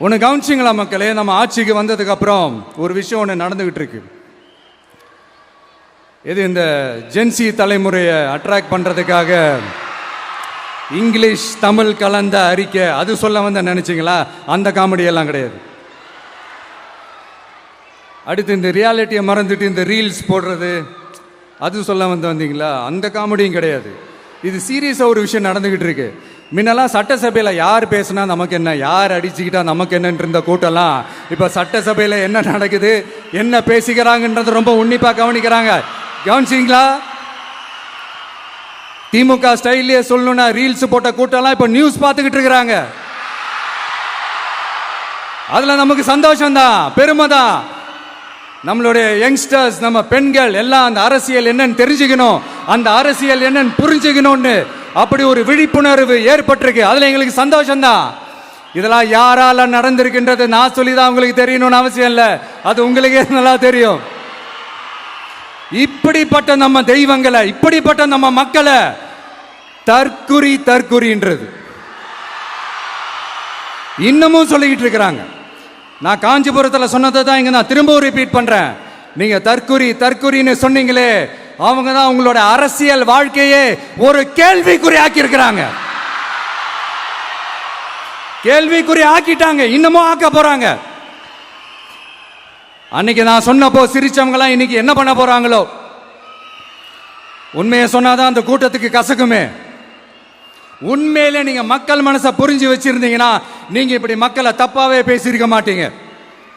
ஒன்று கவனிச்சிங்களா மக்களே, நம்ம ஆட்சிக்கு வந்ததுக்கு அப்புறம் ஒரு விஷயம் ஒன்று நடந்துகிட்டு இருக்கு. இது இந்த ஜென்சி தலைமுறையை அட்ராக்ட் பண்றதுக்காக இங்கிலீஷ் தமிழ் கலந்த அறிக்கை அது சொல்ல வந்த நினைச்சிங்களா? அந்த காமெடி எல்லாம் கிடையாது. அடுத்து இந்த ரியாலிட்டியை மறந்துட்டு இந்த ரீல்ஸ் போடுறது அது சொல்ல வந்தீங்களா? அந்த காமெடியும் கிடையாது. இது சீரியஸாக ஒரு விஷயம் நடந்துகிட்டு இருக்கு. முன்னெல்லாம் சட்டசபையில் யார் பேசுனா நமக்கு என்ன, யார் அடிச்சுக்கிட்டா நமக்கு என்னன்னு இருந்த கூட்டம்லாம் இப்போ சட்டசபையில் என்ன நடக்குது, என்ன பேசிக்கிறாங்கன்றது ரொம்ப உன்னிப்பாக கவனிக்கிறாங்க. கவனிச்சிங்களா? திமுக ஸ்டைல்லையே சொல்லணும்னா ரீல்ஸ் போட்ட கூட்டம்லாம் இப்போ நியூஸ் பார்த்துக்கிட்டு இருக்கிறாங்க. அதில் நமக்கு சந்தோஷம் தான், பெருமை தான். நம்மளுடைய யங்ஸ்டர்ஸ், நம்ம பெண்கள் எல்லாம் அந்த அரசியல் என்னன்னு தெரிஞ்சுக்கணும், அந்த அரசியல் என்னன்னு புரிஞ்சுக்கணும்னு அப்படி ஒரு விழிப்புணர்வு ஏற்பட்டிருக்கு. அதுல எங்களுக்கு சந்தோஷம் தான். இதெல்லாம் யாரால நடந்திருக்கின்றது நான் சொல்லிதான் உங்களுக்கு தெரியணும்னு அவசியம் இல்லை, அது உங்களுக்கே நல்லா தெரியும். இப்படிப்பட்ட நம்ம தெய்வங்களை, இப்படிப்பட்ட நம்ம மக்களை தற்குறின்றது இன்னமும் சொல்லிக்கிட்டு இருக்கிறாங்க. நான் காஞ்சிபுரத்தில் சொன்னதை தான் இங்க நான் திரும்பவும் ரிப்பீட் பண்றேன். நீங்க தற்குறின்னு சொன்னீங்களே, அவங்க தான் உங்களோட அரசியல் வாழ்க்கையே ஒரு கேள்விக்குறி ஆக்கி இருக்கிறாங்க. கேள்விக்குறி ஆக்கிட்டாங்க, இன்னமும் ஆக்க போறாங்க. அன்னைக்கு நான் சொன்னப்போ சிரிச்சவங்க எல்லாம் இன்னைக்கு என்ன பண்ண போறாங்களோ? உண்மையை சொன்னாதான் அந்த கூட்டத்துக்கு கசக்குமே. உண்மையிலே நீங்க மக்கள் மனசை புரிஞ்சு வச்சிருந்தீங்கன்னா நீங்க இப்படி மக்களை தப்பாவே பேசியிருக்க மாட்டீங்க.